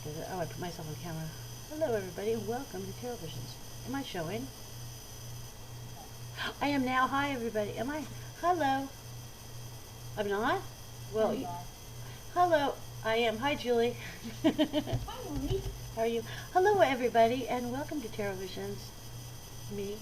Oh, I put myself on camera. Hello, everybody, and welcome to TarotVisions. Am I showing? I am now. Hi, everybody. Am I? Hello. I'm not? Well, hello. I am. Hi, Julie. Hi, Marie. How are you? Hello, everybody, and welcome to TarotVisions. Me.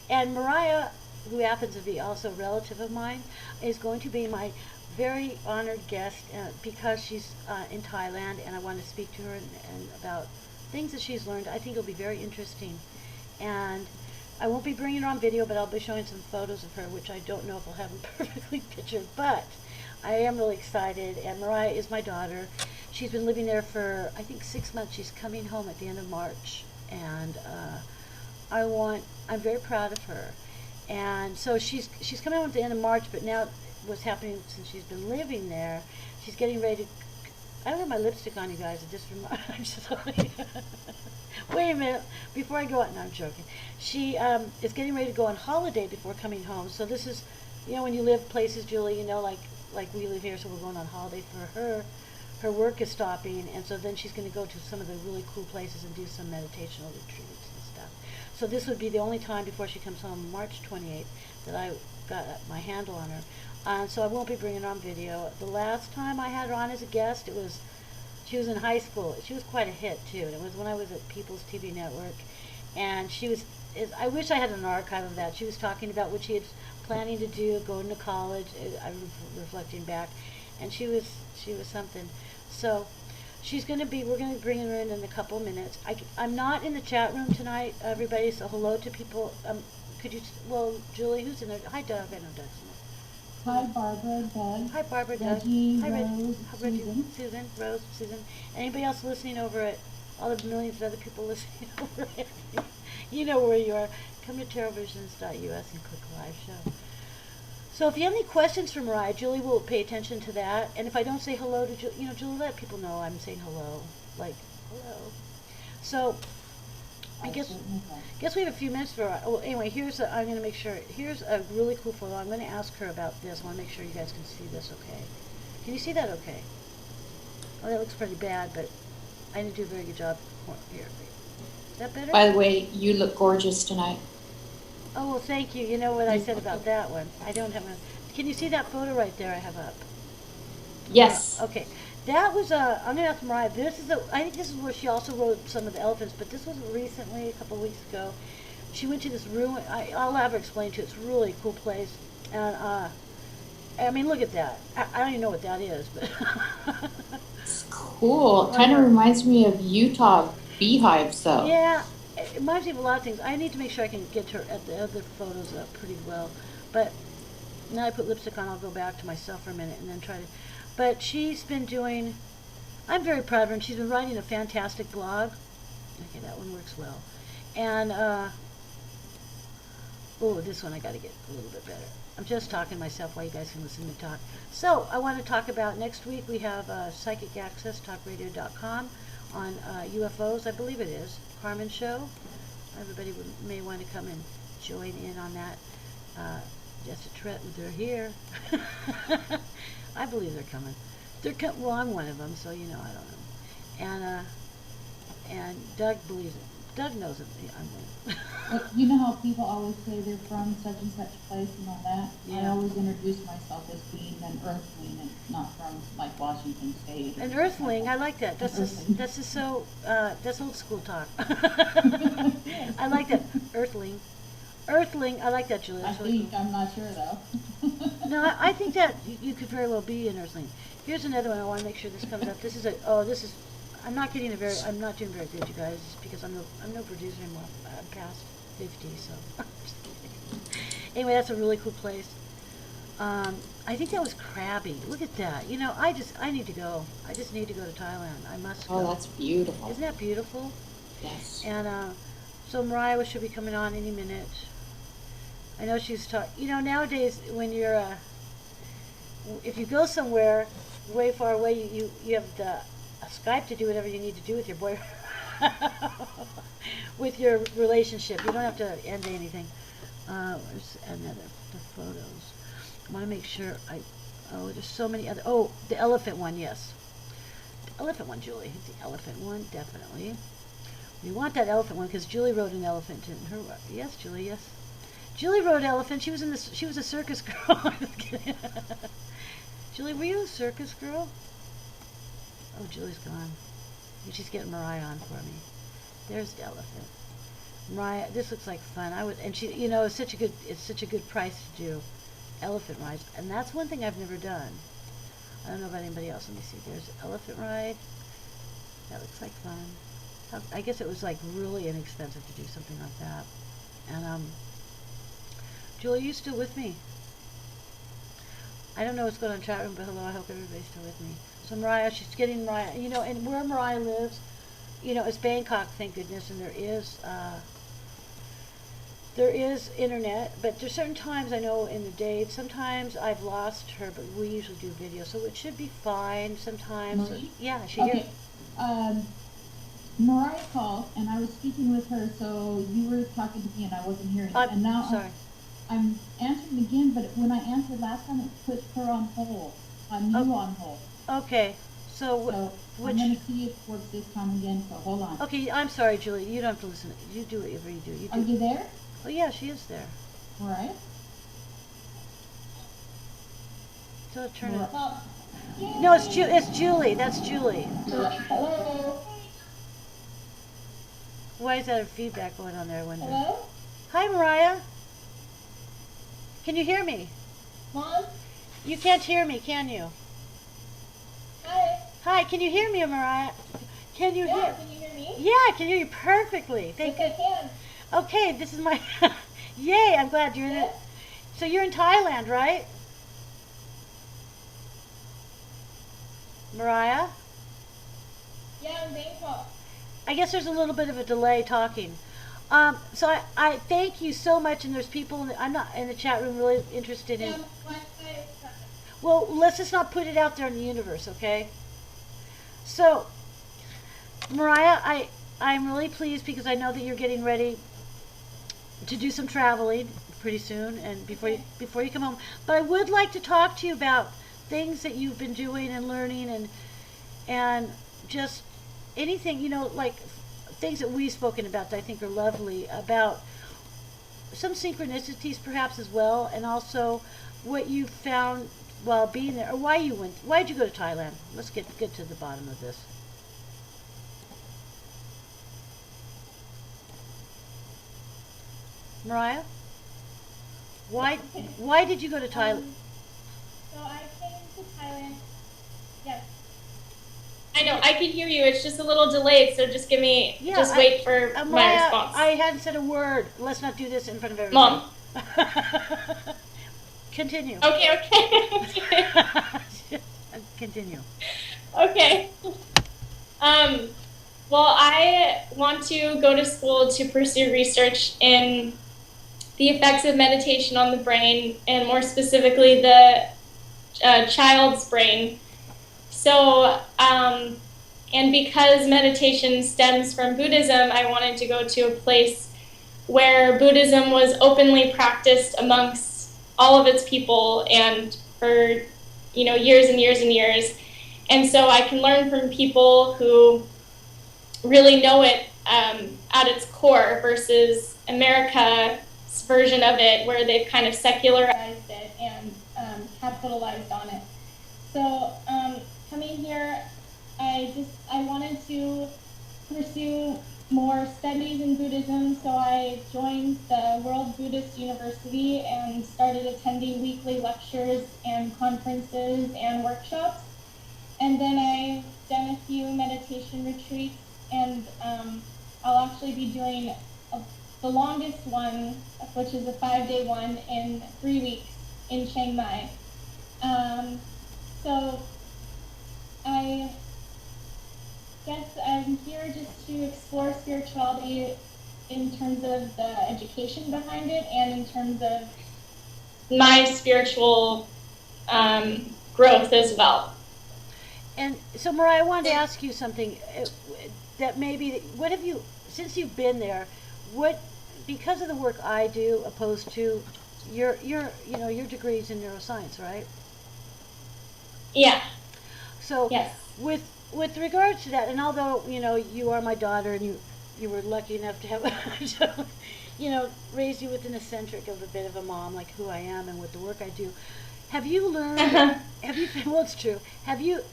And Meriah, who happens to be also a relative of mine, is going to be my very honored guest because she's in Thailand, and I want to speak to her and about things that she's learned. I think it'll be very interesting. And I won't be bringing her on video, but I'll be showing some photos of her, which I don't know if I'll have them perfectly pictured, but I am really excited. And Meriah is my daughter. She's been living there for, I think, 6 months. She's coming home at the end of March, and I'm very proud of her. And so she's coming home at the end of March, but now what's happening since she's been living there, she's getting ready to, I don't have my lipstick on, you guys. I'm sorry. Wait a minute, before I go out, no, I'm joking. She is getting ready to go on holiday before coming home. So this is, when you live places, Julie, like we live here, so we're going on holiday for her. Her work is stopping, and so then she's going to go to some of the really cool places and do some meditational retreats and stuff. So this would be the only time before she comes home, March 28th, that I got my handle on her. So I won't be bringing her on video. The last time I had her on as a guest, she was in high school. She was quite a hit, too. And it was when I was at People's TV Network. And I wish I had an archive of that. She was talking about what she was planning to do, going to college. I'm reflecting back. And she was something. So we're going to be bringing her in a couple of minutes. I'm not in the chat room tonight, everybody, so hello to people. Julie, who's in there? Hi, Doug. I know Doug's in there. Hi, Barbara, Doug. Hi, Barbara, Doug. Reggie, Hi, Rose, Susan, Rose, Susan. Anybody else listening over it? All the millions of other people listening over it. You know where you are. Come to TarotVisions.us and click live show. So if you have any questions for Meriah, Julie will pay attention to that. And if I don't say hello to Julie, Julie, let people know I'm saying hello. Like, hello. So I guess we have a few minutes for. Anyway, I'm going to make sure. Here's a really cool photo. I'm going to ask her about this. I want to make sure you guys can see this. Okay? Can you see that? Okay. Oh, that looks pretty bad, but I didn't do a very good job. Here, is that better? By the way, you look gorgeous tonight. Oh, well, thank you. You know what I said about that one. I don't have Can you see that photo right there I have up? Yes. Yeah, okay. That was I'm going to ask Meriah. I think this is where she also wrote some of the elephants, but this was recently, a couple of weeks ago. She went to this ruin. I'll have her explain to you. It's a really cool place. And, I mean, look at that. I don't even know what that is, but. It's cool. It kind of reminds me of Utah beehives, though. Yeah. It reminds me of a lot of things. I need to make sure I can get her at the other photos up pretty well. But now I put lipstick on, I'll go back to myself for a minute and then try to. But she's been doing, I'm very proud of her, and she's been writing a fantastic blog. Okay, that one works well. And, this one I got to get a little bit better. I'm just talking to myself while you guys can listen to me talk. So I want to talk about next week we have Psychic Access, talkradio.com on UFOs, I believe it is. Carmen show. Everybody may want to come and join in on that. Just a threat, they're here. I believe they're coming. Well, I'm one of them, so I don't know. And Doug believes it. Doug knows it. I'm one. You know how people always say they're from such and such place and all that? Yeah. I always introduce myself as being an earthling and not from, like, Washington State. An earthling, I like that. That's old school talk. I like that. Earthling. Earthling, I like that, Julie. That's really cool. I'm not sure, though. No, I think that you could very well be an earthling. Here's another one. I want to make sure this comes up. I'm not doing very good, you guys, because I'm no producer anymore. I'm past 50, so. Anyway, that's a really cool place. I think that was Krabi. Look at that. I need to go. I just need to go to Thailand. I must go. Oh, that's beautiful. Isn't that beautiful? Yes. And so Meriah should be coming on any minute. I know she's talking. Nowadays when you're, if you go somewhere way far away, you have the Skype to do whatever you need to do with your boyfriend, with your relationship. You don't have to end anything. Where's the photos? I want to make sure there's so many other. Oh, the elephant one, yes. elephant one, Julie. It's the elephant one, definitely. We want that elephant one because Julie rode an elephant in her. Yes, Julie. Yes, Julie rode elephant. She was in this. She was a circus girl. I'm just kidding. Julie, were you a circus girl? Oh, Julie's gone. She's getting Meriah on for me. There's the elephant. Meriah, this looks like fun. I would, and she, you know, it's such a good price to do elephant rides, and that's one thing I've never done. I don't know about anybody else. Let me see. There's an elephant ride. That looks like fun. I guess it was like really inexpensive to do something like that. And Julie, are you still with me? I don't know what's going on in the chat room, but hello, I hope everybody's still with me. So Meriah, she's getting Meriah, you know, and where Meriah lives, you know, it's Bangkok, thank goodness, and there is internet, but there's certain times I know in the day, sometimes I've lost her, but we usually do video, so it should be fine sometimes. Marie? Yeah, she Okay. hears. Mariah called, and I was speaking with her, so you were talking to me, and I wasn't hearing. And now sorry. I'm answering again, but when I answered last time, it put her on hold. On hold. Okay, so I'm going to see if it works this time again, so hold on. Okay, I'm sorry, Julie. You don't have to listen. You do whatever you do. Are you there? Oh, yeah, she is there. All right. So turn it. Well, No, it's Julie. That's Julie. hello? Why is that a feedback going on there? I wonder. Hello? Hi, Meriah. Can you hear me? Mom? You can't hear me, can you? Hi. Hi, can you hear me, Meriah? Can you hear? Can you hear me? Yeah, I can hear you perfectly. Thank you. Yes, I can. Okay, this is my. Yay! I'm glad you're in it. So you're in Thailand, right? Meriah? Yeah, I'm Bangkok. I guess there's a little bit of a delay talking. So I thank you so much, and there's people I'm not in the chat room really interested in. Well, let's just not put it out there in the universe, okay? So, Meriah, I'm really pleased because I know that you're getting ready to do some traveling pretty soon, and before you come home. But I would like to talk to you about things that you've been doing and learning, and just anything, you know, like things that we've spoken about that I think are lovely, about some synchronicities perhaps as well, and also what you found while being there, or why'd you go to Thailand? Let's get to the bottom of this. Meriah? Why did you go to Thailand? So I came to Thailand. Yes. I know, I can hear you. It's just a little delayed, so just wait for my Meriah, response. I hadn't said a word. Let's not do this in front of everybody. Mom. Continue. Okay. Continue. Okay. Well, I want to go to school to pursue research in the effects of meditation on the brain, and more specifically the child's brain. So, and because meditation stems from Buddhism, I wanted to go to a place where Buddhism was openly practiced amongst all of its people and for, you know, years and years and years. And so I can learn from people who really know it at its core versus America's version of it, where they've kind of secularized it and capitalized on it. So coming here, I wanted to pursue more studies in Buddhism, so I joined the World Buddhist University and started attending weekly lectures and conferences and workshops. And then I've done a few meditation retreats, and I'll actually be doing the longest one, which is a 5-day one, in 3 weeks in Chiang Mai. So I guess I'm here just to explore spirituality in terms of the education behind it and in terms of my spiritual growth as well. And so, Meriah, I wanted to ask you something that maybe, what have you, since you've been there, because of the work I do, opposed to your degrees in neuroscience, right? Yeah. So yes. with with regards to that, and although, you are my daughter and you were lucky enough to have, raised you with an eccentric of a bit of a mom, like who I am and with the work I do, have you learned, well, it's true, have you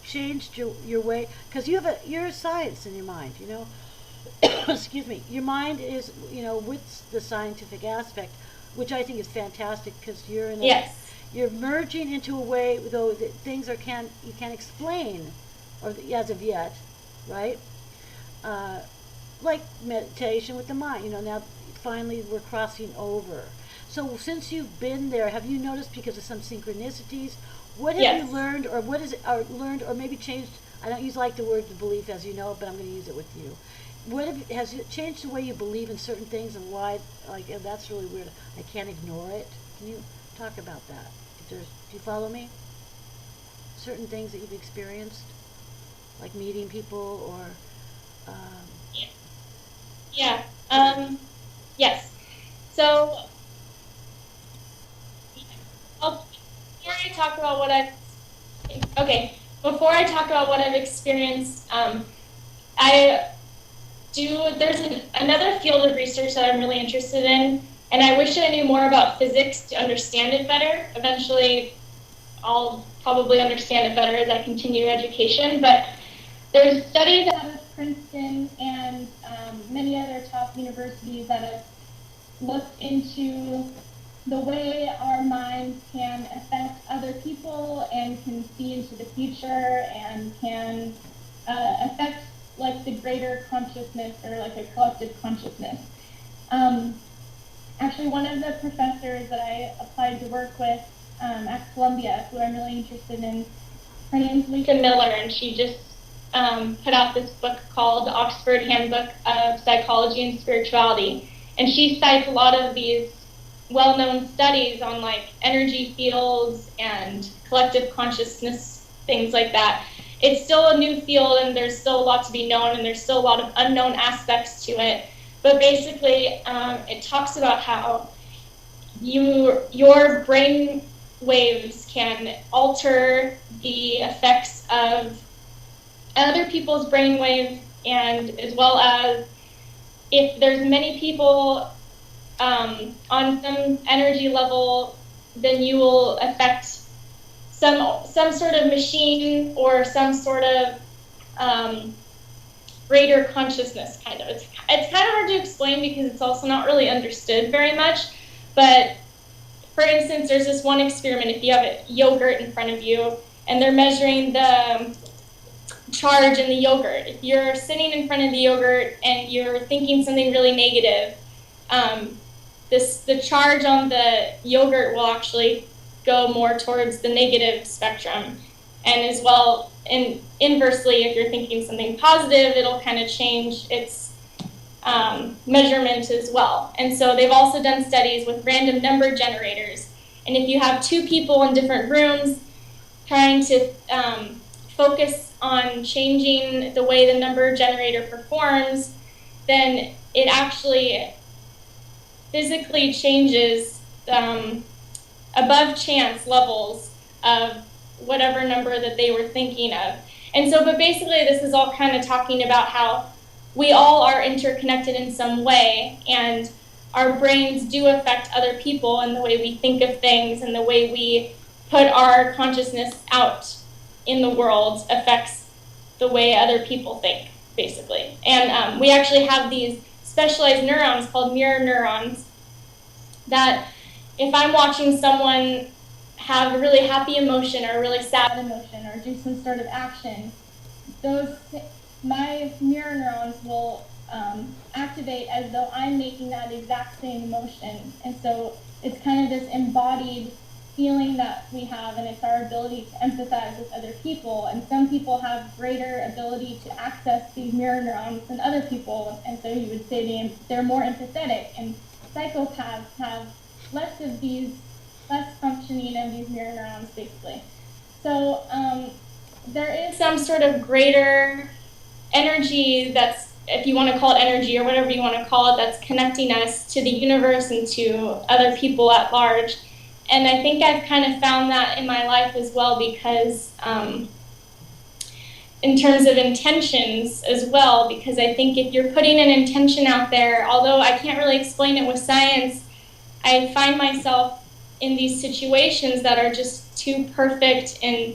changed your way, because you're a science in your mind, excuse me, your mind is, with the scientific aspect, which I think is fantastic, because Yes. you're merging into a way, though, that things you can't explain, or as of yet, right? Like meditation with the mind. Now finally we're crossing over. So since you've been there, have you noticed, because of some synchronicities, what have you Yes. learned, or what is it, or learned, or maybe changed? I don't use like the word belief, as you know, but I'm going to use it with you. Has it changed the way you believe in certain things, and why? Like, that's really weird. I can't ignore it. Can you talk about that? Do you follow me? Certain things that you've experienced, like meeting people, or Yeah. Yes. So, before I talk about what before I talk about what I've experienced, I there's another field of research that I'm really interested in, and I wish I knew more about physics to understand it better. Eventually, I'll probably understand it better as I continue education, but there's studies out of Princeton and many other top universities that have looked into the way our minds can affect other people and can see into the future and can affect like the greater consciousness, or like a collective consciousness. Actually, one of the professors that I applied to work with at Columbia, who I'm really interested in, her name's Lisa Miller, and she just put out this book called The Oxford Handbook of Psychology and Spirituality. And she cites a lot of these well-known studies on like energy fields and collective consciousness, things like that. It's still a new field, and there's still a lot to be known, and there's still a lot of unknown aspects to it. But basically, it talks about how your brain waves can alter the effects of other people's brain waves, and as well as if there's many people on some energy level, then you will affect some sort of machine or some sort of greater consciousness, kind of. It's kind of hard to explain because it's also not really understood very much. But for instance, there's this one experiment. If you have a yogurt in front of you and they're measuring the charge in the yogurt, if you're sitting in front of the yogurt and you're thinking something really negative, the charge on the yogurt will actually go more towards the negative spectrum. And as well, and inversely, if you're thinking something positive, it'll kind of change its measurement as well. And so they've also done studies with random number generators. And if you have two people in different rooms trying to focus on changing the way the number generator performs, then it actually physically changes above chance levels of whatever number that they were thinking of. And so, but basically this is all kind of talking about how we all are interconnected in some way, and our brains do affect other people, and the way we think of things and the way we put our consciousness out in the world affects the way other people think, basically. And we actually have these specialized neurons called mirror neurons that if I'm watching someone have a really happy emotion or a really sad emotion or do some sort of action, my mirror neurons will activate as though I'm making that exact same emotion. And so it's kind of this embodied feeling that we have, and it's our ability to empathize with other people. And some people have greater ability to access these mirror neurons than other people, and so you would say they're more empathetic, and psychopaths have less functioning of these mirror neurons, basically. So there is some sort of greater energy that's, if you want to call it energy or whatever you want to call it, that's connecting us to the universe and to other people at large. And I think I've kind of found that in my life as well, because in terms of intentions as well, because I think if you're putting an intention out there, although I can't really explain it with science, I find myself in these situations that are just too perfect, and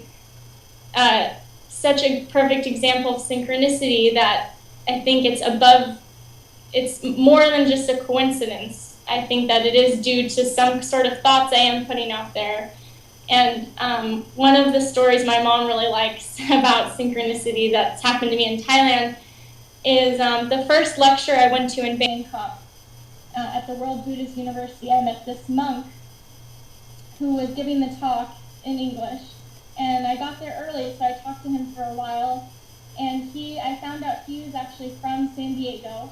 such a perfect example of synchronicity that I think it's more than just a coincidence. I think that it is due to some sort of thoughts I am putting out there. And one of the stories my mom really likes about synchronicity that's happened to me in Thailand is the first lecture I went to in Bangkok at the World Buddhist University. I met this monk who was giving the talk in English. And I got there early, so I talked to him for a while. And I found out he was actually from San Diego.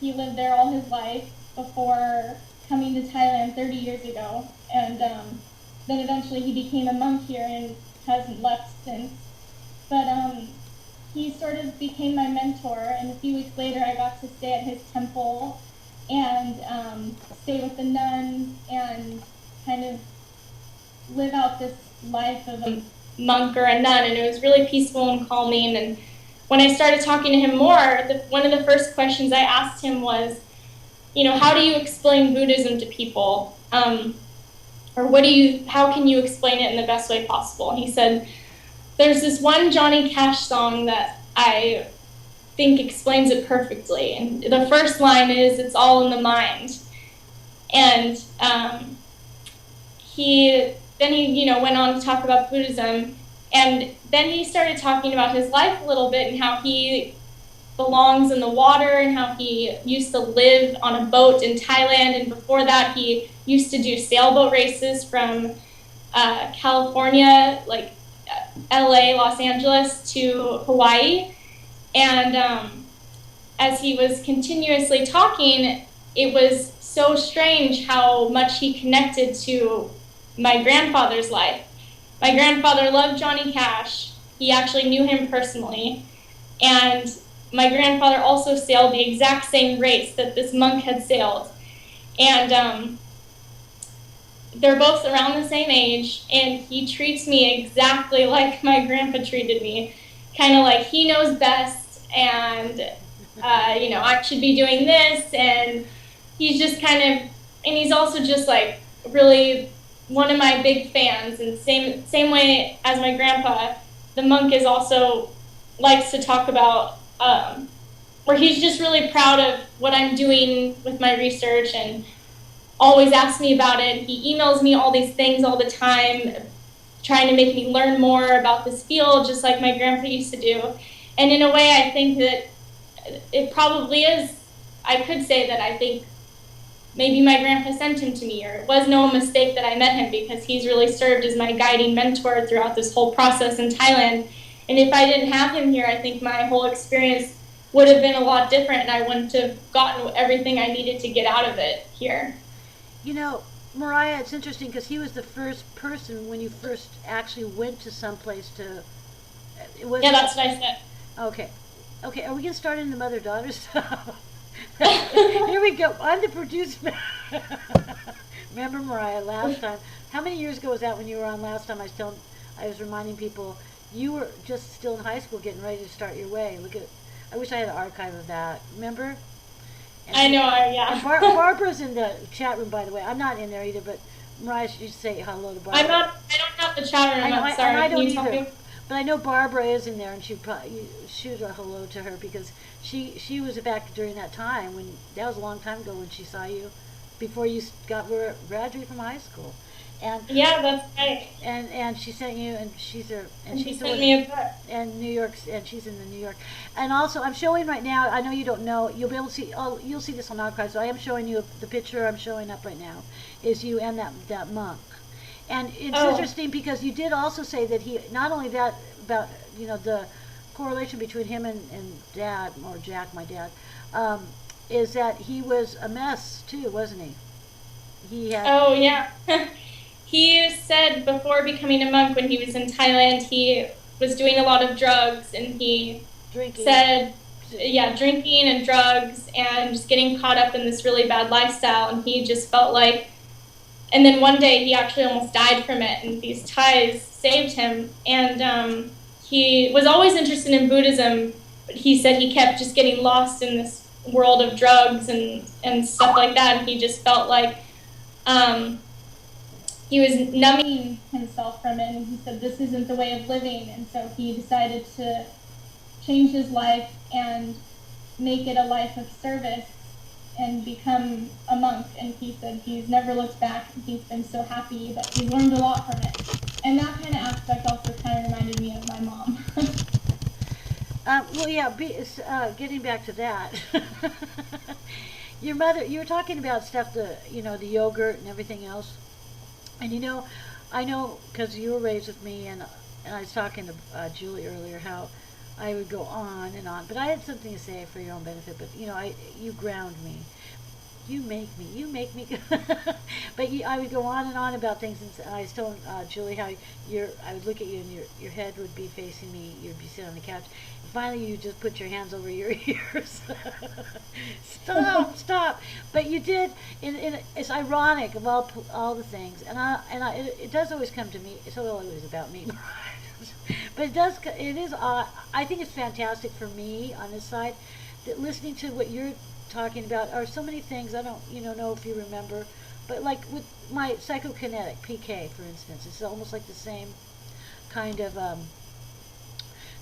He lived there all his life before coming to Thailand 30 years ago. And then eventually he became a monk here and hasn't left since. But he sort of became my mentor, and a few weeks later I got to stay at his temple and stay with the nuns and kind of live out this life of a monk or a nun, and it was really peaceful and calming. And when I started talking to him more, one of the first questions I asked him was, how do you explain Buddhism to people? Or how can you explain it in the best way possible? And he said, there's this one Johnny Cash song that I think explains it perfectly. And the first line is, it's all in the mind. And he went on to talk about Buddhism. And then he started talking about his life a little bit and how he belongs in the water and how he used to live on a boat in Thailand. And before that, he used to do sailboat races from California, like LA, Los Angeles, to Hawaii. And as he was continuously talking, it was so strange how much he connected to my grandfather's life. My grandfather loved Johnny Cash. He actually knew him personally. And my grandfather also sailed the exact same race that this monk had sailed. And they're both around the same age, and he treats me exactly like my grandpa treated me. Kind of like he knows best, and I should be doing this, and he's just and he's also just like really one of my big fans. And same way as my grandpa, the monk is also likes to talk about where he's just really proud of what I'm doing with my research and always asks me about it. He emails me all these things all the time, trying to make me learn more about this field, just like my grandpa used to do. And in a way, I think that it probably is, I could say that I think maybe my grandpa sent him to me, or it was no mistake that I met him, because he's really served as my guiding mentor throughout this whole process in Thailand. And if I didn't have him here, I think my whole experience would have been a lot different, and I wouldn't have gotten everything I needed to get out of it here. Meriah, it's interesting because he was the first person when you first actually went to someplace to... Yeah, that's what I said. Okay, are we going to start in the mother-daughter stuff? Here we go. I'm the producer. Remember, Meriah, last time? How many years ago was that when you were on last time? I was reminding people you were just still in high school getting ready to start your way. I wish I had an archive of that. Remember? I know, yeah. And Barbara's in the chat room, by the way. I'm not in there either, but Meriah, you should say hello to Barbara. I don't have the chat room. I'm sorry. I don't either. But I know Barbara is in there, and she'd probably shoot a hello to her, because she was back during that time when that was a long time ago when she saw you, before you graduated from high school. And yeah, that's right. And she sent you, and she sent me a book. And New York, and she's in the New York. And also, I'm showing right now. I know you don't know. You'll be able to see. Oh, you'll see this on archive. So I am showing you the picture I'm showing up right now. Is you and that monk. And it's interesting because you did also say that he not only that about the correlation between him and Dad, or Jack, my dad, is that he was a mess too, wasn't he? He had. Oh yeah. He said before becoming a monk, when he was in Thailand, he was doing a lot of drugs, and he said, drinking and drugs and just getting caught up in this really bad lifestyle. And he just felt like And then one day he actually almost died from it, and these Thais saved him. And he was always interested in Buddhism, but he said he kept just getting lost in this world of drugs and stuff like that. And he just felt like he was numbing himself from it. And he said, this isn't the way of living. And so he decided to change his life and make it a life of service and become a monk. And he said he's never looked back. He's been so happy that he's learned a lot from it. And that kind of aspect also kind of reminded me of my mom. Well, yeah, getting back to that. Your mother, you were talking about stuff, the yogurt and everything else. And I know because you were raised with me, and I was talking to Julie earlier how I would go on and on. But I had something to say for your own benefit. But you ground me. You make me. But I would go on and on about things, and I was telling Julie how I would look at you, and your head would be facing me. You'd be sitting on the couch. And finally, you just put your hands over your ears. Stop. But you did. It's ironic of all the things, and it does always come to me. It's always about me. But it is. I think it's fantastic for me on this side that listening to what you're talking about are so many things. I don't know if you remember, but like with my psychokinetic PK, for instance, it's almost like the same kind of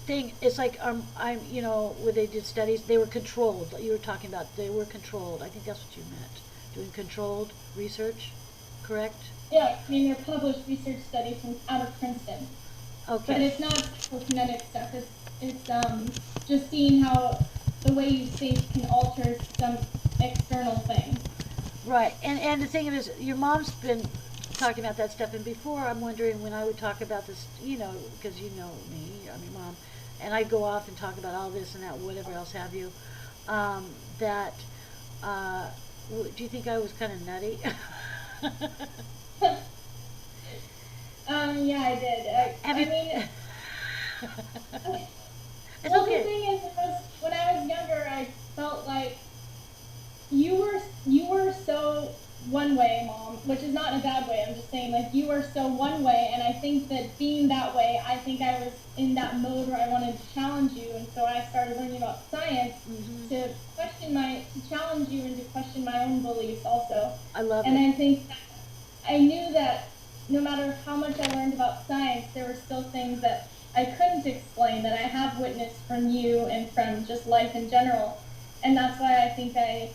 thing. It's like where they did studies, they were controlled. You were talking about they were controlled. I think that's what you meant, doing controlled research, correct? Yeah, I mean, they're published research studies out of Princeton. Okay. But it's not psychokinetic stuff. It's just seeing how the way you think can alter some external thing. Right, and the thing is, your mom's been talking about that stuff, and before I'm wondering when I would talk about this, because you know me, I'm your mom, and I'd go off and talk about all this and that, whatever else have you, do you think I was kind of nutty? Yeah, I did. I mean, it's well, okay. the thing is, when I was younger, I felt like you were so one way, Mom, which is not in a bad way. I'm just saying, like, you were so one way, and I think that being that way, I think I was in that mode where I wanted to challenge you, and so I started learning about science to challenge you and to question my own beliefs also. I love and it. And I think I knew that no matter how much I learned about science, there were still things that I couldn't explain that I have witnessed from you and from just life in general. And that's why I think I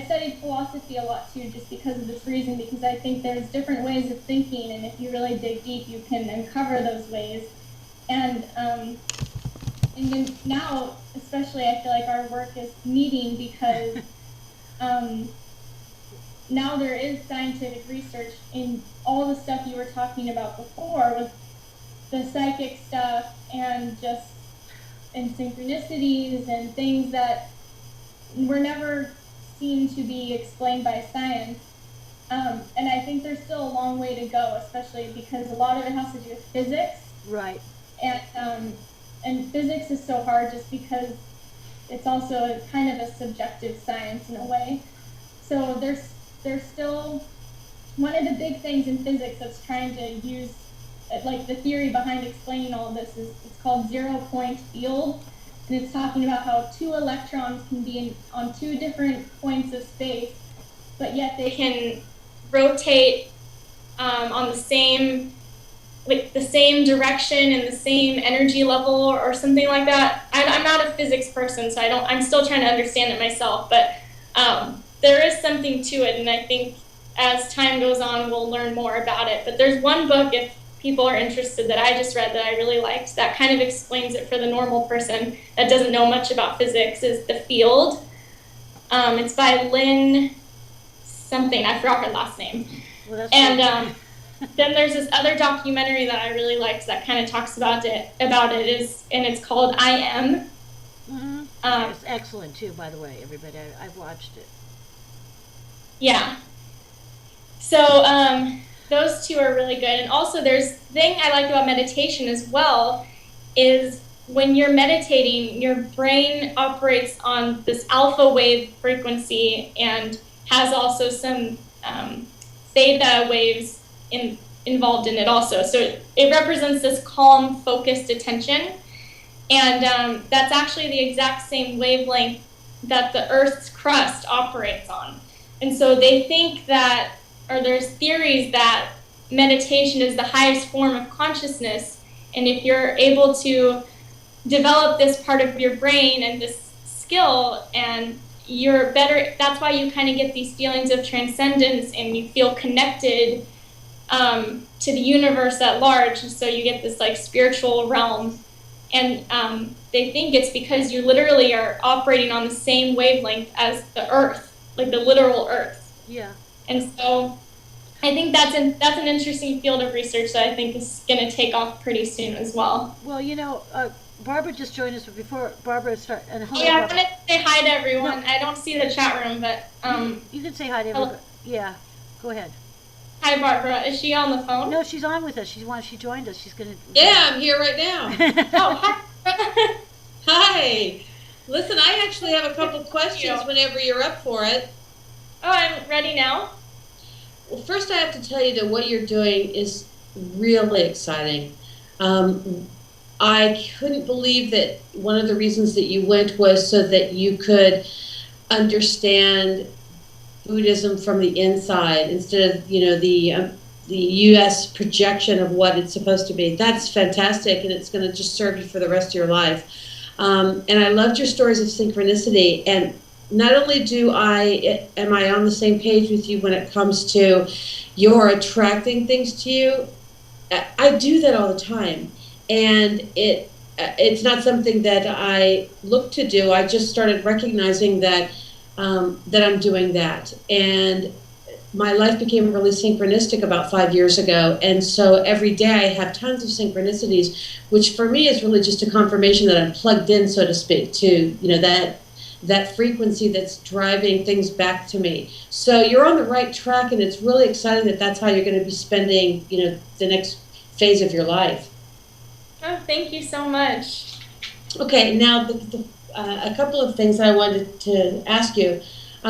studied philosophy a lot too, just because of this reason, because I think there's different ways of thinking, and if you really dig deep, you can uncover those ways. And then now, especially, I feel like our work is meeting because now there is scientific research in all the stuff you were talking about before with the psychic stuff and synchronicities and things that were never seen to be explained by science. And I think there's still a long way to go, especially because a lot of it has to do with physics. Right. And physics is so hard just because it's also kind of a subjective science in a way. So there's still one of the big things in physics that's trying to use, like, the theory behind explaining all of this is it's called zero-point field, and it's talking about how two electrons can be on two different points of space, but yet they can rotate on the same direction and the same energy level or something like that. I'm not a physics person, so I'm still trying to understand it myself, but there is something to it, and I think as time goes on, we'll learn more about it. But there's one book, if people are interested, that I just read that I really liked that kind of explains it for the normal person that doesn't know much about physics, is The Field. It's by Lynn something, I forgot her last name. Well, and then there's this other documentary that I really liked that kind of talks about it and it's called I Am. Mm-hmm. It's excellent too, by the way, everybody. I've watched it. Yeah. So those two are really good. And also there's thing I like about meditation as well is when you're meditating, your brain operates on this alpha wave frequency and has also some theta waves involved in it also. So it represents this calm, focused attention. And that's actually the exact same wavelength that the Earth's crust operates on. And so they think that, or there's theories that meditation is the highest form of consciousness. And if you're able to develop this part of your brain and this skill, and you're better, that's why you kind of get these feelings of transcendence and you feel connected to the universe at large. And so you get this like spiritual realm. And they think it's because you literally are operating on the same wavelength as the Earth, like the literal Earth. Yeah. And so I think that's an interesting field of research that I think is going to take off pretty soon as well. Well, you know, Barbara just joined us, but before Barbara starts, and hello, yeah, I Barbara. want to say hi to everyone. No. I don't see the chat room, but you can say hi to everyone. Yeah, go ahead. Hi, Barbara. Is she on the phone? No, she's on with us. She joined us. She's gonna. Yeah, I'm here right now. Oh, hi. Hi. Listen, I actually have a couple questions whenever you're up for it. Oh, I'm ready now. Well, first I have to tell you that what you're doing is really exciting. I couldn't believe that one of the reasons that you went was so that you could understand Buddhism from the inside instead of, you know, the U.S. projection of what it's supposed to be. That's fantastic, and it's going to just serve you for the rest of your life. And I loved your stories of synchronicity. And not only am I on the same page with you when it comes to you're attracting things to you, I do that all the time. And it's not something that I look to do. I just started recognizing that I'm doing that. And my life became really synchronistic about 5 years ago. And so every day I have tons of synchronicities, which for me is really just a confirmation that I'm plugged in, so to speak, to, you know, that frequency that's driving things back to me. So you're on the right track, and it's really exciting that that's how you're going to be spending, you know, the next phase of your life. Oh, thank you so much. Okay, now a couple of things I wanted to ask you.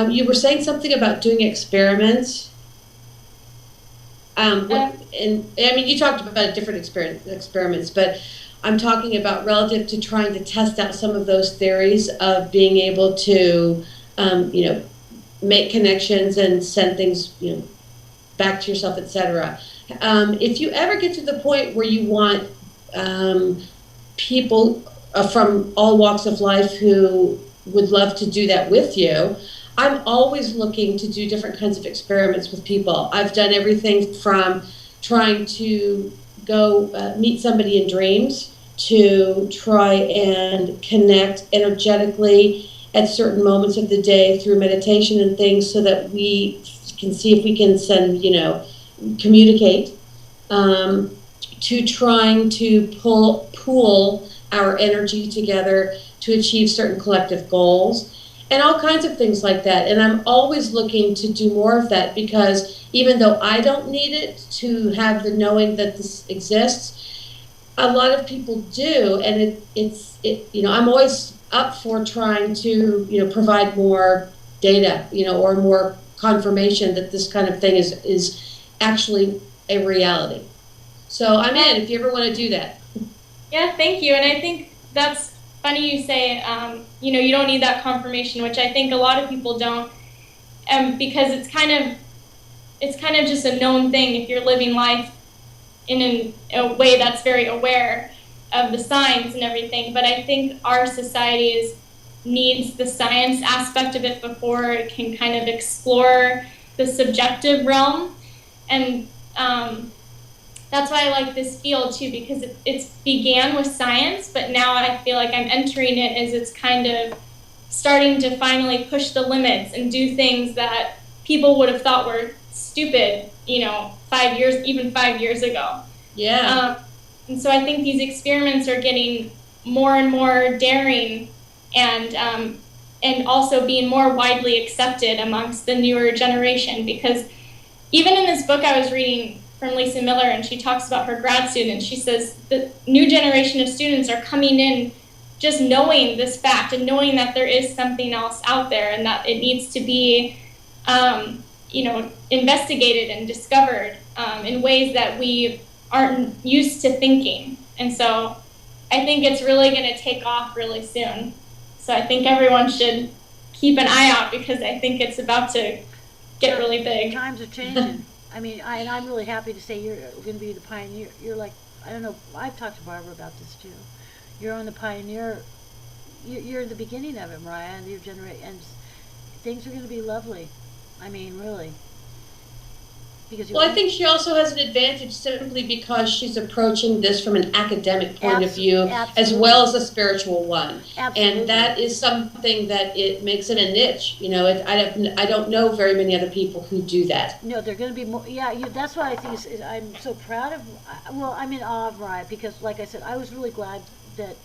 You were saying something about doing experiments. And I mean, you talked about different experiments, but I'm talking about relative to trying to test out some of those theories of being able to, you know, make connections and send things, you know, back to yourself, etc. If you ever get to the point where you want people from all walks of life who would love to do that with you, I'm always looking to do different kinds of experiments with people. I've done everything from trying to go meet somebody in dreams to try and connect energetically at certain moments of the day through meditation and things so that we can see if we can send, you know, communicate, to trying to pool our energy together to achieve certain collective goals, and all kinds of things like that. And I'm always looking to do more of that, because even though I don't need it to have the knowing that this exists, a lot of people do, and it's you know, I'm always up for trying to, you know, provide more data, you know, or more confirmation that this kind of thing is actually a reality. So I'm in if you ever want to do that. Yeah, thank you. And I think that's funny you say, you know, you don't need that confirmation, which I think a lot of people don't, because it's kind of just a known thing if you're living life in a way that's very aware of the signs and everything. But I think our society needs the science aspect of it before it can kind of explore the subjective realm. And that's why I like this field too, because it's began with science, but now I feel like I'm entering it as it's kind of starting to finally push the limits and do things that people would have thought were stupid, you know, 5 years ago. Yeah. And so I think these experiments are getting more and more daring, and also being more widely accepted amongst the newer generation, because even in this book I was reading from Lisa Miller, and she talks about her grad students, she says the new generation of students are coming in just knowing this fact and knowing that there is something else out there and that it needs to be investigated and discovered in ways that we aren't used to thinking. And so I think it's really going to take off really soon. So I think everyone should keep an eye out, because I think it's about to get really big. Times are changing. I mean, I'm really happy to say you're going to be the pioneer. You're like, I don't know, I've talked to Barbara about this too. You're on the pioneer. You're the beginning of it, Meriah, and your generation, and things are going to be lovely. I mean, really. Because well, I think she also has an advantage simply because she's approaching this from an academic point of view, as well as a spiritual one. Absolutely. And that is something that it makes it a niche. I don't know very many other people who do that. No, they're going to be more. Yeah, that's what I think is I'm so proud of. Well, I'm in awe of Meriah because, like I said, I was really glad that,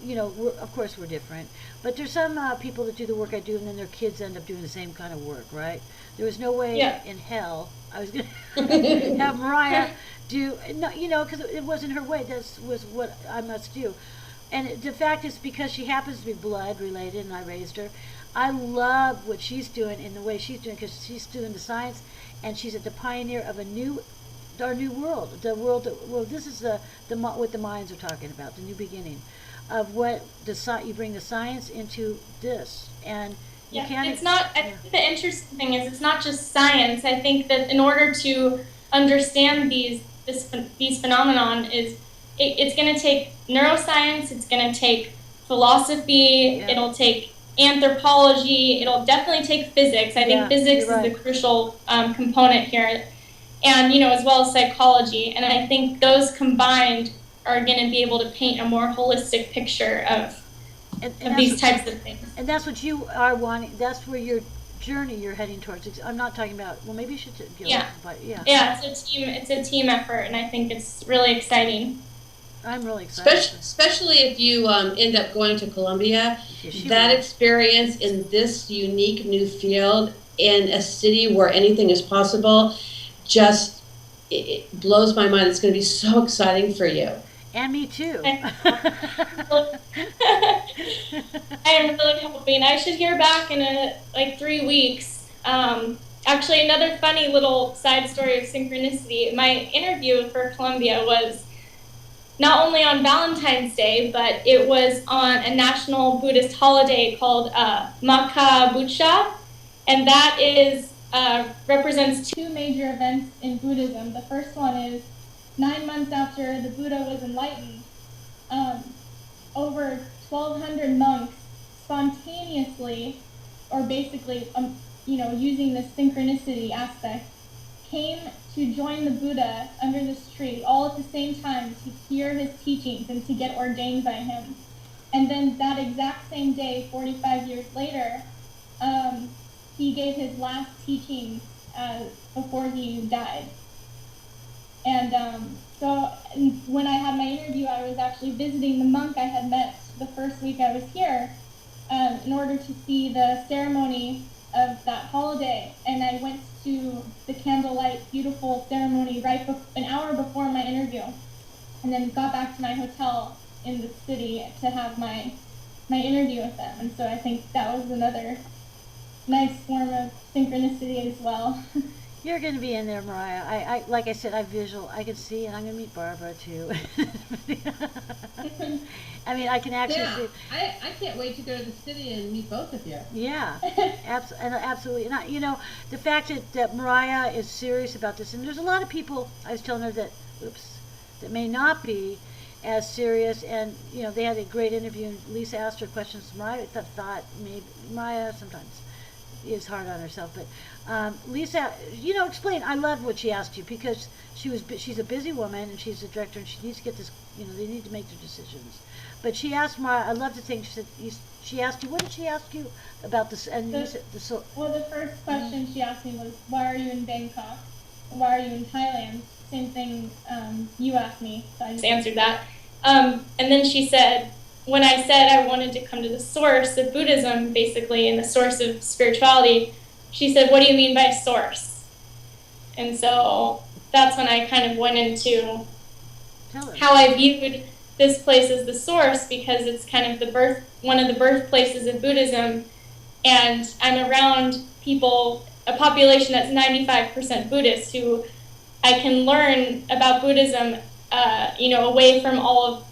of course we're different, but there's some people that do the work I do, and then their kids end up doing the same kind of work, right? There was no way in hell I was going to have Meriah do, no, because it wasn't her way. That was what I must do. And the fact is, because she happens to be blood related and I raised her, I love what she's doing in the way she's doing, because she's doing the science, and she's at the pioneer of our new world. The world this is what the Mayans are talking about, the new beginning of what you bring the science into this. And it's not. I think the interesting thing is, it's not just science. I think that in order to understand these phenomenon, it's going to take neuroscience. It's going to take philosophy. Yeah. It'll take anthropology. It'll definitely take physics. I think physics is the crucial component here, and as well as psychology. And I think those combined are going to be able to paint a more holistic picture of these types of things. And that's what you are wanting. That's where your journey you're heading towards. I'm not talking about. Well, maybe you should give it. But yeah, it's a team effort, and I think it's really exciting. I'm really excited. Especially if you end up going to Columbia. That experience in this unique new field in a city where anything is possible, just it blows my mind. It's going to be so exciting for you. And me too. I am really hoping. I should hear back in 3 weeks. Actually, another funny little side story of synchronicity. My interview for Columbia was not only on Valentine's Day, but it was on a national Buddhist holiday called Maka Bucha, and that is represents two major events in Buddhism. The first one is 9 months after the Buddha was enlightened, over 1,200 monks spontaneously, or basically, using the synchronicity aspect, came to join the Buddha under this tree all at the same time to hear his teachings and to get ordained by him. And then that exact same day, 45 years later, he gave his last teachings before he died. And so when I had my interview, I was actually visiting the monk I had met the first week I was here in order to see the ceremony of that holiday. And I went to the candlelight, beautiful ceremony an hour before my interview, and then got back to my hotel in the city to have my interview with them. And so I think that was another nice form of synchronicity as well. You're going to be in there, Meriah. I like I said, I can see, and I'm going to meet Barbara too. I mean, I can actually see. I can't wait to go to the city and meet both of you. Yeah, absolutely. And the fact that Meriah is serious about this, and there's a lot of people, I was telling her that may not be as serious, and they had a great interview, and Lisa asked her questions. Meriah thought maybe Meriah sometimes is hard on herself, but Lisa, explain. I love what she asked you, because she's a busy woman, and she's a director, and she needs to get this. They need to make their decisions. But she asked Meriah. I love to think she asked you. What did she ask you about this? And you said well, the first question she asked me was, "Why are you in Bangkok? Why are you in Thailand?" Same thing you asked me. So I just answered that. And then she said, when I said I wanted to come to the source of Buddhism, basically, and the source of spirituality, she said, "What do you mean by source?" And so that's when I kind of went into how I viewed this place as the source, because it's kind of one of the birthplaces of Buddhism, and I'm around people a population that's 95% Buddhist, who I can learn about Buddhism, away from all of,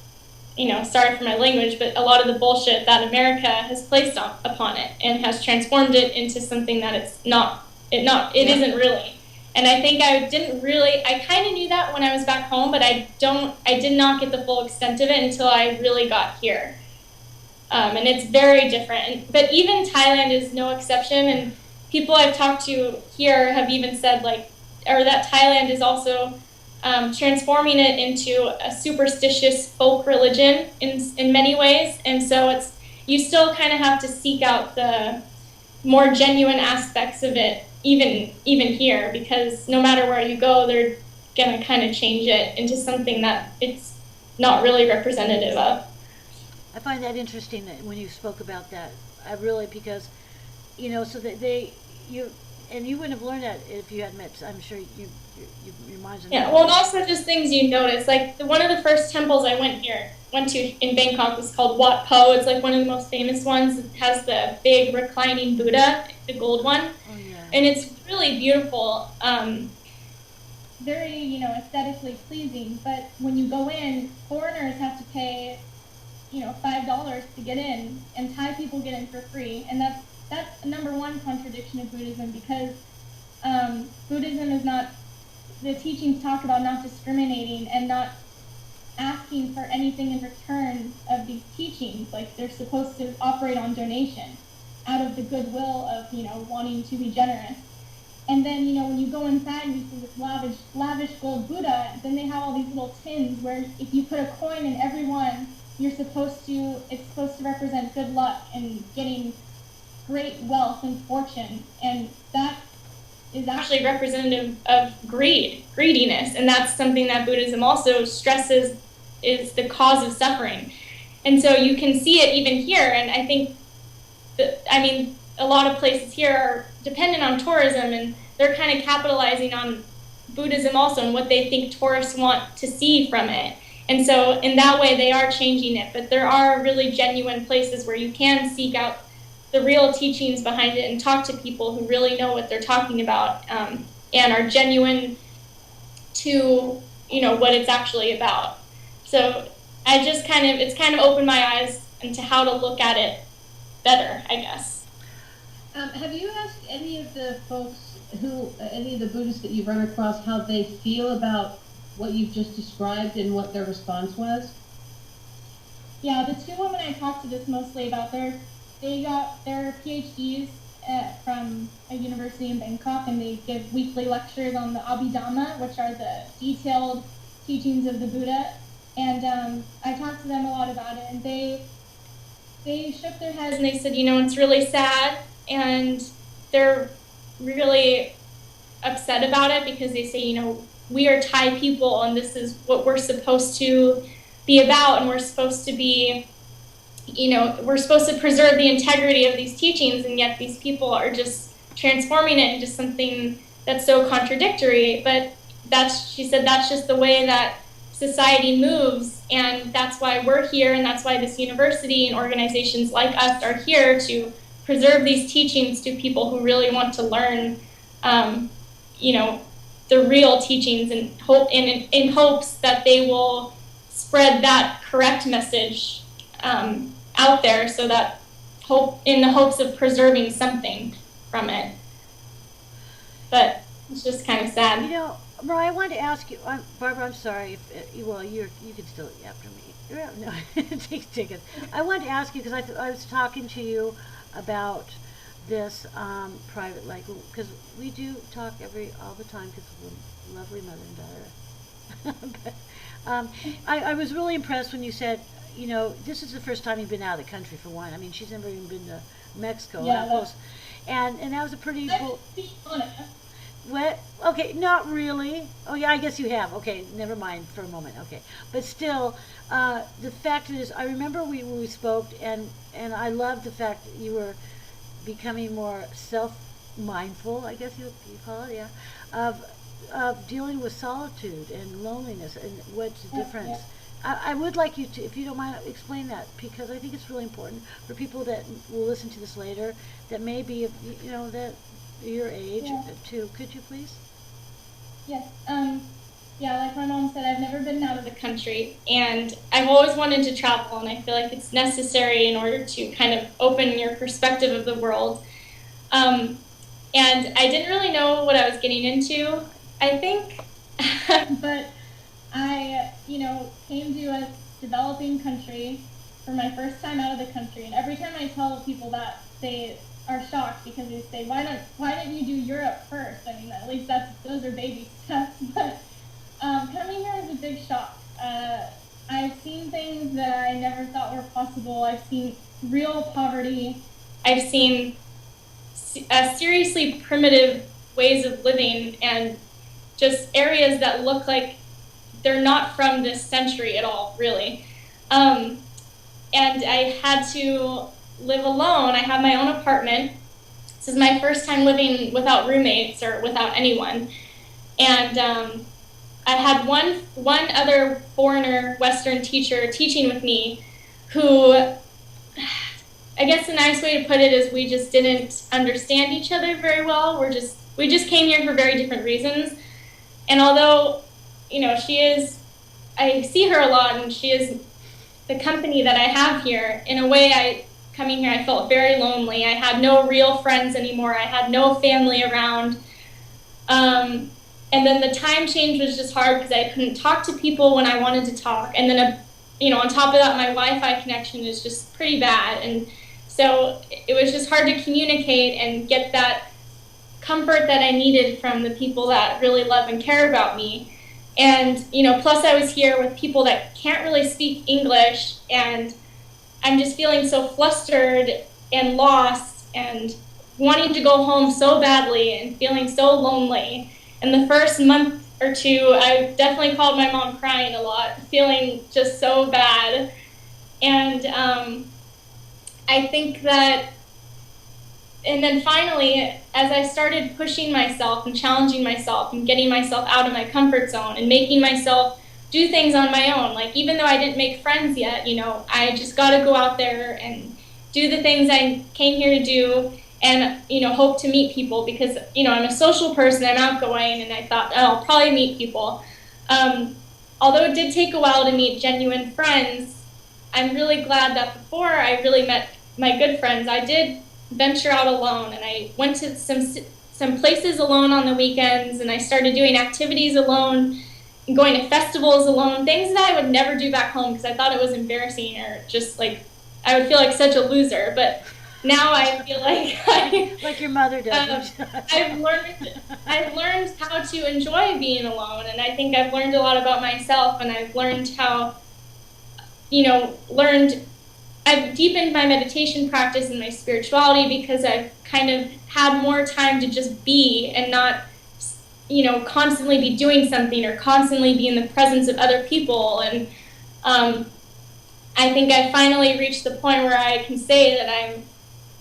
sorry for my language, but a lot of the bullshit that America has placed upon it and has transformed it into something that it isn't really. And I think I kind of knew that when I was back home, but I did not get the full extent of it until I really got here. And it's very different. But even Thailand is no exception. And people I've talked to here have even said that Thailand is also transforming it into a superstitious folk religion in many ways. And so you still kind of have to seek out the more genuine aspects of it, even here, because no matter where you go, they're going to kind of change it into something that it's not really representative of. I find that interesting that when you spoke about that, because, so that you wouldn't have learned that if you hadn't met. I'm sure your mind's. Yeah, well, and also just things you notice. One of the first temples I went to in Bangkok was called Wat Po. It's one of the most famous ones. It has the big reclining Buddha, the gold one. Oh yeah. And it's really beautiful. Very, aesthetically pleasing. But when you go in, foreigners have to pay, $5 to get in, and Thai people get in for free. And that's number one contradiction of Buddhism, because Buddhism is not, the teachings talk about not discriminating and not asking for anything in return of these teachings. They're supposed to operate on donation out of the goodwill of, wanting to be generous. And then, when you go inside and you see this lavish gold Buddha, then they have all these little tins where if you put a coin in every one, it's supposed to represent good luck and getting great wealth and fortune. And that is actually representative of greediness. And that's something that Buddhism also stresses is the cause of suffering. And so you can see it even here. And I think a lot of places here are dependent on tourism, and they're kind of capitalizing on Buddhism also and what they think tourists want to see from it. And so in that way, they are changing it. But there are really genuine places where you can seek out the real teachings behind it and talk to people who really know what they're talking about, and are genuine to, what it's actually about. So it's kind of opened my eyes into how to look at it better, I guess. Have you asked any of the folks any of the Buddhists that you've run across, how they feel about what you've just described and what their response was? Yeah, the two women I talked to this mostly about, they got their PhDs from a university in Bangkok, and they give weekly lectures on the Abhidhamma, which are the detailed teachings of the Buddha. And I talked to them a lot about it, and they shook their heads and they said, it's really sad, and they're really upset about it because they say, we are Thai people, and this is what we're supposed to be about, and we're supposed to be, we're supposed to preserve the integrity of these teachings, and yet these people are just transforming it into something that's so contradictory. But she said that's just the way that society moves, and that's why we're here, and that's why this university and organizations like us are here to preserve these teachings to people who really want to learn, the real teachings, and in hopes that they will spread that correct message out there, so that in the hopes of preserving something from it. But it's just kind of sad. Meriah, I wanted to ask you, Barbara, I'm sorry, you can still after me. No, take it. I wanted to ask you, because I was talking to you about this private, because we do talk all the time, because we're lovely mother and daughter. But I was really impressed when you said, this is the first time you've been out of the country, for one. I mean, she's never even been to Mexico. Yeah, and that was a pretty cool. honest. What? Okay, not really. Oh yeah, I guess you have. Okay, never mind for a moment. Okay, but still, the fact is, I remember when we spoke, and I loved the fact that you were becoming more self-mindful, I guess you call it, yeah, of dealing with solitude and loneliness, and what's the difference. I would like you to, if you don't mind, explain that, because I think it's really important for people that will listen to this later, that maybe, that your age Yeah. too. Could you please? Yes. Yeah, like my mom said, I've never been out of the country, and I've always wanted to travel, and I feel like it's necessary in order to kind of open your perspective of the world. And I didn't really know what I was getting into, I think, but I, came to a developing country for my first time out of the country, and every time I tell people that, they are shocked because they say, why didn't you do Europe first? I mean, at least those are baby steps, but coming here is a big shock. I've seen things that I never thought were possible. I've seen real poverty. I've seen seriously primitive ways of living and just areas that look like they're not from this century at all, really. And I had to live alone. I have my own apartment. This is my first time living without roommates or without anyone. And I had one other foreigner Western teacher teaching with me who, I guess a nice way to put it is we just didn't understand each other very well. We just came here for very different reasons. And although, I see her a lot and she is the company that I have here, in a way coming here, I felt very lonely. I had no real friends anymore. I had no family around. And then the time change was just hard because I couldn't talk to people when I wanted to talk. And then, on top of that, my Wi-Fi connection is just pretty bad. And so it was just hard to communicate and get that comfort that I needed from the people that really love and care about me. And, plus I was here with people that can't really speak English, and I'm just feeling so flustered and lost and wanting to go home so badly and feeling so lonely. And the first month or two, I definitely called my mom crying a lot, feeling just so bad. And I think that, and then finally, as I started pushing myself and challenging myself and getting myself out of my comfort zone and making myself do things on my own, like even though I didn't make friends yet, I just got to go out there and do the things I came here to do. And, hope to meet people because, I'm a social person, I'm outgoing, and I thought, I'll probably meet people. Although it did take a while to meet genuine friends, I'm really glad that before I really met my good friends, I did venture out alone, and I went to some places alone on the weekends, and I started doing activities alone, and going to festivals alone, things that I would never do back home because I thought it was embarrassing or just like I would feel like such a loser. But now I feel like your mother does. I've learned how to enjoy being alone, and I think I've learned a lot about myself, and I've learned how, I've deepened my meditation practice and my spirituality because I've kind of had more time to just be and not, constantly be doing something or constantly be in the presence of other people. And I think I finally reached the point where I can say that I'm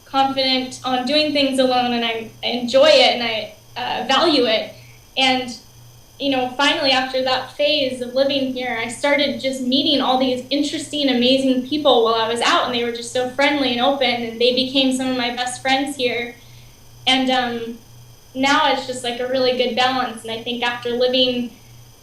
confident on doing things alone, and I enjoy it, and I value it. And finally, after that phase of living here, I started just meeting all these interesting, amazing people while I was out, and they were just so friendly and open, and they became some of my best friends here. And now it's just like a really good balance, and I think after living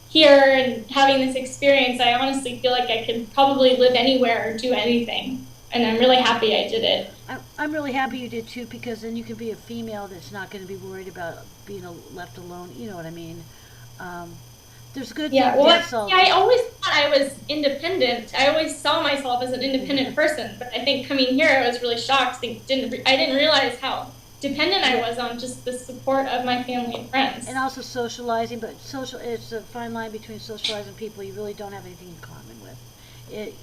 here and having this experience, I honestly feel like I could probably live anywhere or do anything, and I'm really happy I did it. I'm really happy you did too, because then you can be a female that's not going to be worried about being left alone. You know what I mean? There's good things. I always thought I was independent. I always saw myself as an independent person, but I think coming here, I was really shocked. I didn't realize how dependent I was on just the support of my family and friends. And also socializing, but it's a fine line between socializing people you really don't have anything in common with.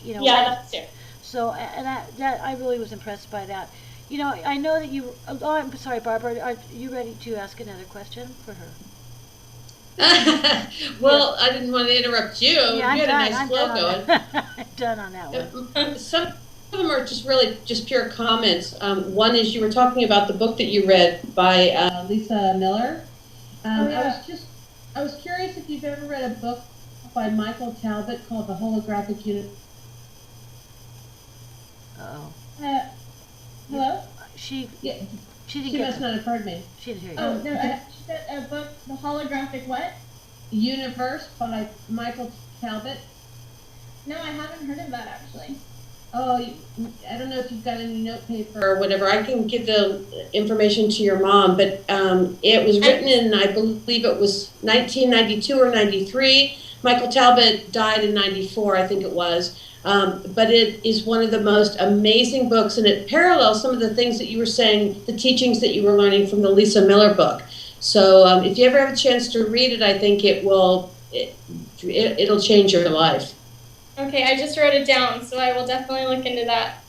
Yeah, that's true. So, and I really was impressed by that. I know that you. Oh, I'm sorry, Barbara. Are you ready to ask another question for her? Well, I didn't want to interrupt you. Yeah, you had a nice flow going. I'm done on that one. Some of them are just pure comments. One is you were talking about the book that you read by Lisa Miller. Yeah. I was curious if you've ever read a book by Michael Talbot called The Holographic Universe. Uh-oh. Hello? She. Yeah. She didn't She get must not have heard me. She didn't hear you. Oh, no, she said a book, The Holographic what? Universe by Michael Talbot. No, I haven't heard of that actually. Oh, I don't know if you've got any note paper. Or whatever. I can give the information to your mom, but it was written in, I believe it was 1992 or 93. Michael Talbot died in 94, I think it was. But it is one of the most amazing books, and it parallels some of the things that you were saying, the teachings that you were learning from the Lisa Miller book. So if you ever have a chance to read it, I think it'll change your life. Okay, I just wrote it down, so I will definitely look into that.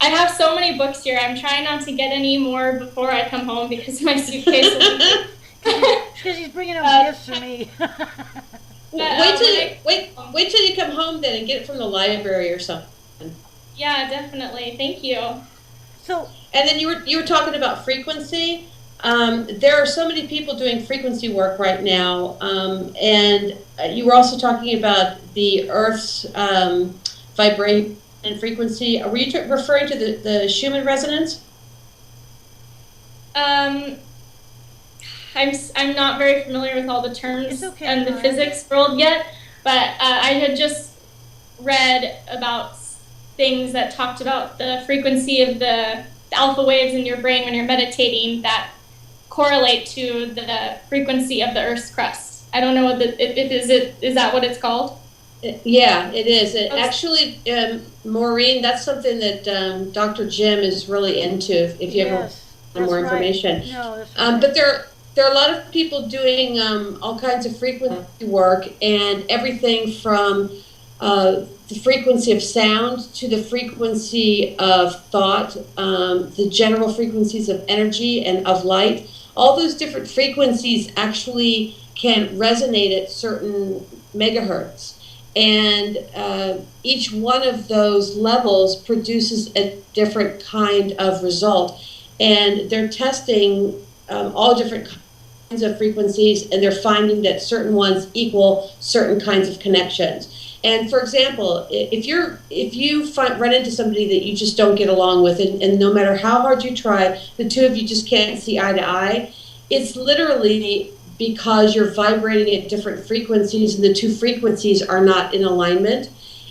I have so many books here. I'm trying not to get any more before I come home because my suitcase will be... Because he's bringing up gifts for me. Wait till you come home then and get it from the library or something. Yeah, definitely. Thank you. So, and then you were talking about frequency. There are so many people doing frequency work right now, and you were also talking about the Earth's vibration and frequency. Were you referring to the Schumann resonance? I'm not very familiar with all the terms and the Ryan. physics world yet, but I had just read about things that talked about the frequency of the alpha waves in your brain when you're meditating that correlate to the frequency of the Earth's crust. I don't know what is that what it's called? Yeah, it is. Okay. Actually, Maureen, that's something that Dr. Jim is really into. If you ever want more information, no, that's but there are a lot of people doing all kinds of frequency work, and everything from the frequency of sound to the frequency of thought, the general frequencies of energy and of light. All those different frequencies actually can resonate at certain megahertz. And each one of those levels produces a different kind of result. And they're testing all different kinds of frequencies, and they're finding that certain ones equal certain kinds of connections. And for example, if you run into somebody that you just don't get along with, and no matter how hard you try, the two of you just can't see eye to eye, it's literally because you're vibrating at different frequencies, and the two frequencies are not in alignment.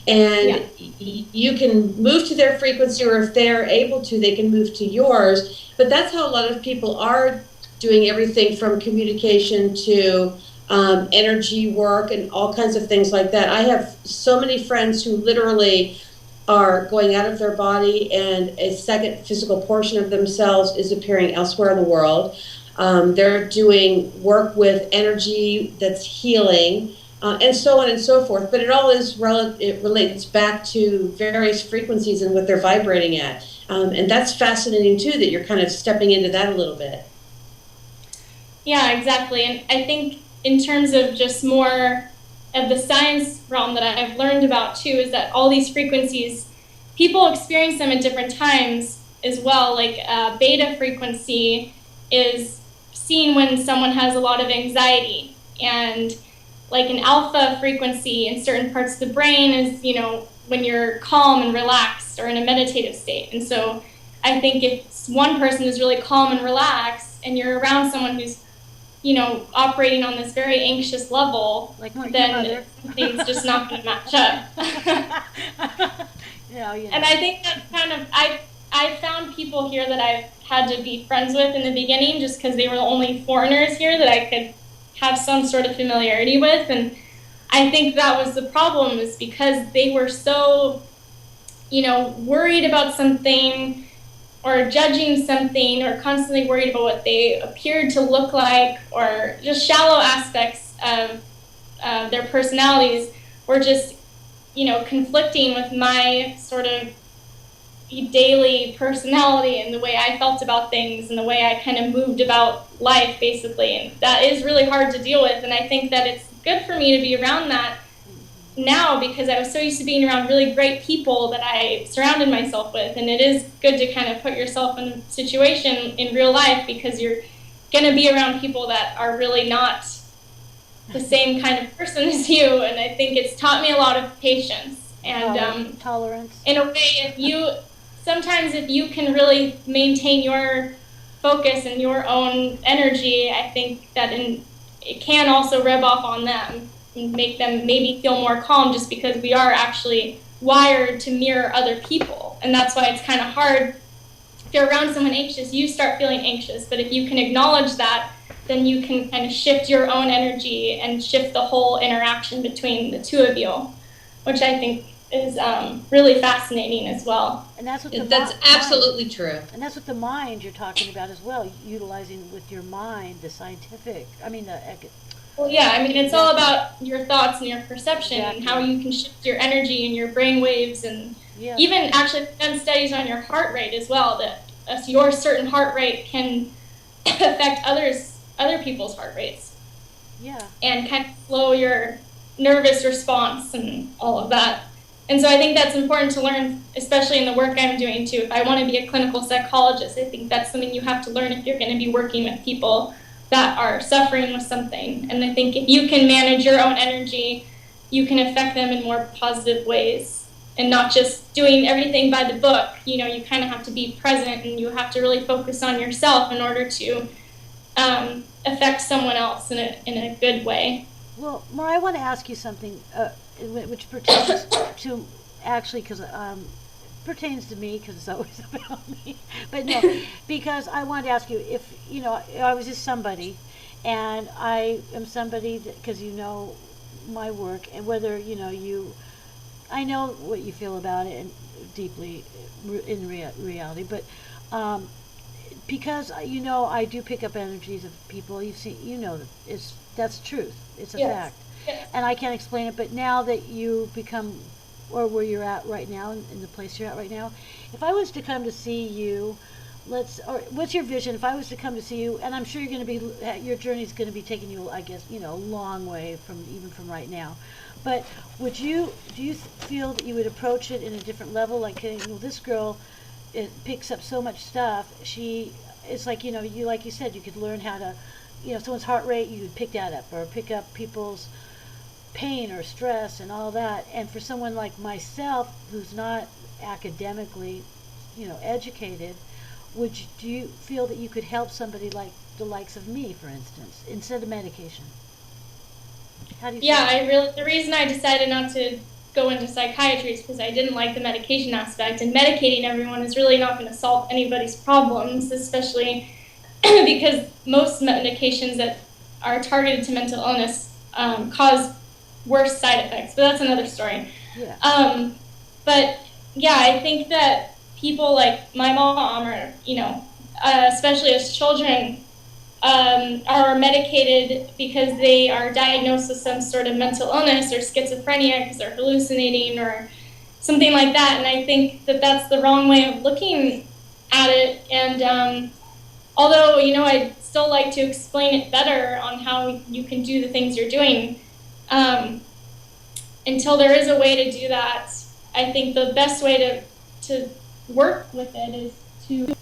And you can move to their frequency, or if they're able to, they can move to yours. But that's how a lot of people are doing everything from communication to energy work and all kinds of things like that. I have so many friends who literally are going out of their body, and a second physical portion of themselves is appearing elsewhere in the world. They're doing work with energy that's healing, and so on and so forth. But it all is it relates back to various frequencies and what they're vibrating at. And that's fascinating too, that you're kind of stepping into that a little bit. Yeah, exactly. And I think in terms of just more of the science realm that I've learned about too, is that all these frequencies, people experience them at different times as well. Like beta frequency is seen when someone has a lot of anxiety, and like an alpha frequency in certain parts of the brain is, when you're calm and relaxed or in a meditative state. And so I think if one person is really calm and relaxed, and you're around someone who's operating on this very anxious level, then things just not going to match up. And I think that's kind of, I found people here that I've had to be friends with in the beginning just because they were the only foreigners here that I could have some sort of familiarity with. And I think that was the problem, is because they were so, worried about something or judging something, or constantly worried about what they appeared to look like, or just shallow aspects of their personalities were just, conflicting with my sort of daily personality and the way I felt about things and the way I kind of moved about life, basically. And that is really hard to deal with. And I think that it's good for me to be around that now, because I was so used to being around really great people that I surrounded myself with. And it is good to kind of put yourself in a situation in real life, because you're going to be around people that are really not the same kind of person as you. And I think it's taught me a lot of patience and tolerance. In a way, if you can really maintain your focus and your own energy, I think that it can also rub off on them and make them maybe feel more calm, just because we are actually wired to mirror other people. And that's why it's kind of hard. If you're around someone anxious, you start feeling anxious. But if you can acknowledge that, then you can kind of shift your own energy and shift the whole interaction between the two of you, which I think is really fascinating as well. And that's what That's absolutely true. And that's what the mind you're talking about as well, utilizing with your mind the scientific. Well, yeah, I mean, it's all about your thoughts and your perception and how you can shift your energy and your brain waves, and even actually done studies on your heart rate as well, that your certain heart rate can affect other people's heart rates. Yeah. And kind of slow your nervous response and all of that. And so I think that's important to learn, especially in the work I'm doing too. If I want to be a clinical psychologist, I think that's something you have to learn if you're going to be working with people that are suffering with something. And I think if you can manage your own energy, you can affect them in more positive ways and not just doing everything by the book. You know, you kind of have to be present, and you have to really focus on yourself in order to affect someone else in a good way. Well, Meriah, I want to ask you something which pertains to, actually, because pertains to me, because it's always about me. But no, because I wanted to ask you if, I was just somebody, and I am somebody because you know my work, and whether, I know what you feel about it and deeply in reality, but because, I do pick up energies of people. You've seen, that's truth. It's a fact. Yes. And I can't explain it, but now that you become, or where you're at right now, in the place you're at right now, if I was to come to see you, what's your vision? If I was to come to see you, and I'm sure you're going to be, your journey's going to be taking you, I guess, a long way from right now. But do you feel that you would approach it in a different level? Like, this girl, it picks up so much stuff. It's like, like you said, you could learn how to, someone's heart rate, you could pick that up, or pick up people's pain or stress and all that. And for someone like myself, who's not academically, educated, do you feel that you could help somebody like the likes of me, for instance, instead of medication? How do you feel? The reason I decided not to go into psychiatry is because I didn't like the medication aspect, and medicating everyone is really not going to solve anybody's problems, especially because most medications that are targeted to mental illness cause worse side effects, but that's another story. Yeah. But yeah, I think that people like my mom, or especially as children, are medicated because they are diagnosed with some sort of mental illness or schizophrenia because they're hallucinating or something like that. And I think that that's the wrong way of looking at it. And although, I'd still like to explain it better on how you can do the things you're doing, until there is a way to do that, I think the best way to work with it is to